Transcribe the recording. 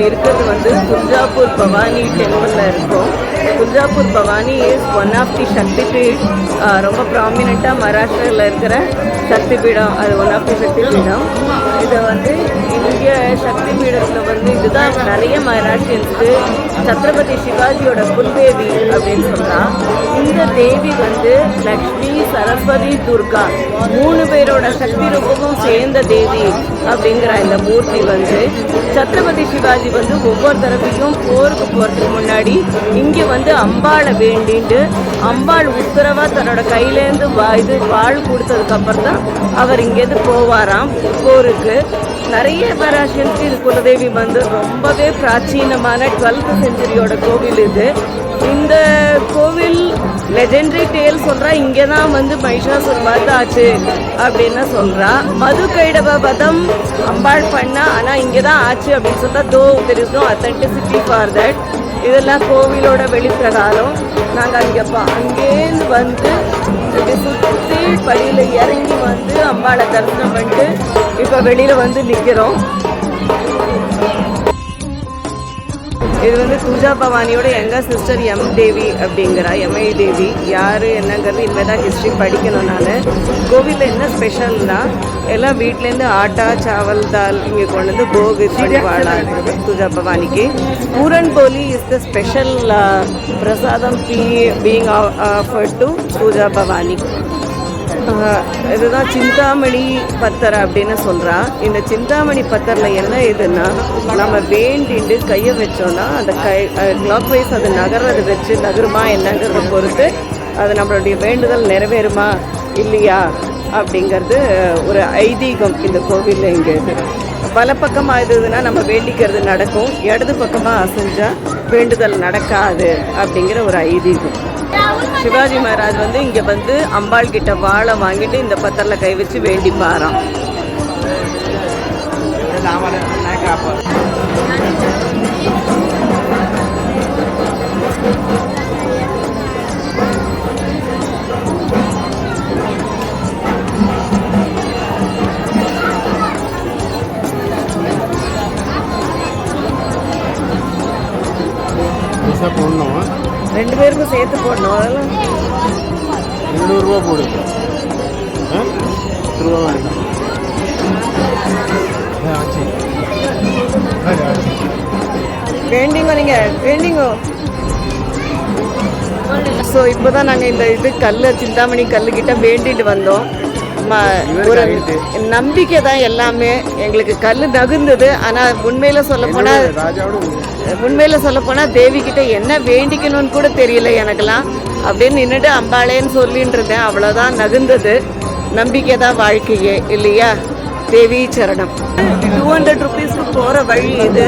இருக்கிறது வந்து துல்ஜாப்பூர் பவானி டெம்பிளில் இருக்கும். Tuljapur Bhavani is one of the Shakti Peeth, ரொம்ப ப்ராமினெண்ட்டாக மகாராஷ்டிராவில் இருக்கிற சக்தி பீடம். அது ஒன் ஆஃப் தி சக்தி பீடம். இதை வந்து இந்திய சக்தி பீடத்தில் வந்து இதுதான் நிறைய மகாராஷ்டிரியன்ஸுக்கு சத்ரபதி சிவாஜியோட குல்தேவி அப்படின்னு சொல்கிறான். இந்த தேவி வந்து லக்ஷ்மி, சரஸ்வதி, துர்கா 3 பேரோட சக்தி ரூபமும் சேர்ந்த தேவி அப்படிங்கிற இந்த மூர்த்தி வந்து சத்ரபதி சிவாஜி வந்து ஒவ்வொரு தடவையும் போருக்கு போகிறதுக்கு முன்னாடி இங்கே வந்து அம்பாளை வேண்டிட்டு அம்பாள் உத்தரவாக தன்னோட கையிலேருந்து வாழ் கொடுத்ததுக்கப்புறம் தான் அவர் இங்கேருந்து போவாராம் போருக்கு. நிறைய மகாராஷ்டிரன்ஸுக்கு இது குலதேவி வந்து ரொம்பவே பிராச்சீனமான 12th செஞ்சுரியோட கோவில் இது. இந்த கோவில் லெஜெண்டரி டேல் சொல்கிறா இங்கே தான் வந்து மகிஷாசுர வதம் ஆச்சு அப்படின்னு சொல்கிறா. மது கைடவ வதம் அம்பாள் பண்ணா, ஆனால் இங்கே தான் ஆச்சு அப்படின்னு சொல்கிறா. Though there is no authenticity for that. இதெல்லாம் கோவிலோட வெளிப்பிரகாரம். நாங்கள் அங்கேருந்து வந்து சுற்றி படியில் இறங்கி வந்து அம்பாளை தரிசனம் பண்ணிட்டு இப்போ வெளியில் வந்து நிற்கிறோம். இது வந்து துல்ஜா பவானியோட எங்கள் சிஸ்டர் எம் தேவி அப்படிங்கிறா. எம்ஐ தேவி யார் என்னங்கிறது இனிமேல் தான் ஹிஸ்ட்ரி படிக்கணும். நான் கோவிலில் என்ன ஸ்பெஷல்னா எல்லாம் வீட்டிலேருந்து ஆட்டா, சாவல், தால் இங்கே கொண்டு வந்து போகு பண்ணி வாழாடுறது துல்ஜா பவானிக்கு. பூரன் போலி இஸ் த ஸ்பெஷல் பிரசாதம் being offered to Tulja Bhavani. இதுதான் சிந்தாமணி பத்தர் அப்படின்னு சொல்கிறா. இந்த சிந்தாமணி பத்தரில் என்ன இதுன்னா, நம்ம வேண்டிட்டு கையை வச்சோன்னா அந்த கிளாக் வைஸ் அது நகர்றது வச்சு நகருமா என்னங்கிறத பொறுத்து அது நம்மளுடைய வேண்டுதல் நிறைவேறுமா இல்லையா அப்படிங்கிறது ஒரு ஐதீகம் இந்த கோவிலில். இங்கே இது பல பக்கமாக இருந்ததுன்னா நம்ம வேண்டிக்கிறது நடக்கும், இடது பக்கமாக அசைஞ்சால் வேண்டுதல் நடக்காது அப்படிங்கிற ஒரு ஐதீகம். சிவாஜி மகாராஜ் வந்து இங்கே வந்து அம்பாள் கிட்ட வாழை வாங்கிட்டு இந்த பத்தரில் கை வச்சு வேண்டிப்பாராம். போடணும், 2 பேருக்கும் சேர்த்து போடணும். அதெல்லாம் 200 ரூபா போடு. 10 ரூபா வேணும். வேண்டிங்கோ நீங்கள் வேண்டிங்கோ. ஸோ இப்போ தான் நாங்கள் இந்த சிந்தாமணி கல்லுக்கிட்ட வேண்டிட்டு வந்தோம். ஒரு நம்பிக்கை தான் எல்லாமே. எங்களுக்கு கல் நகுந்தது. ஆனால் உண்மையில் சொல்லப்போனால் தேவிக்கிட்ட என்ன வேண்டிக்கணும்னு கூட தெரியல எனக்கெல்லாம். அப்படின்னு நின்றுட்டு அம்பாளேன்னு சொல்லின்னு இருந்தேன். அவ்வளோதான் நகுந்தது. நம்பிக்கை தான் வாழ்க்கையே இல்லையா? தேவி சரணம். 200 ரூபீஸ்க்கு போகிற வழி இது.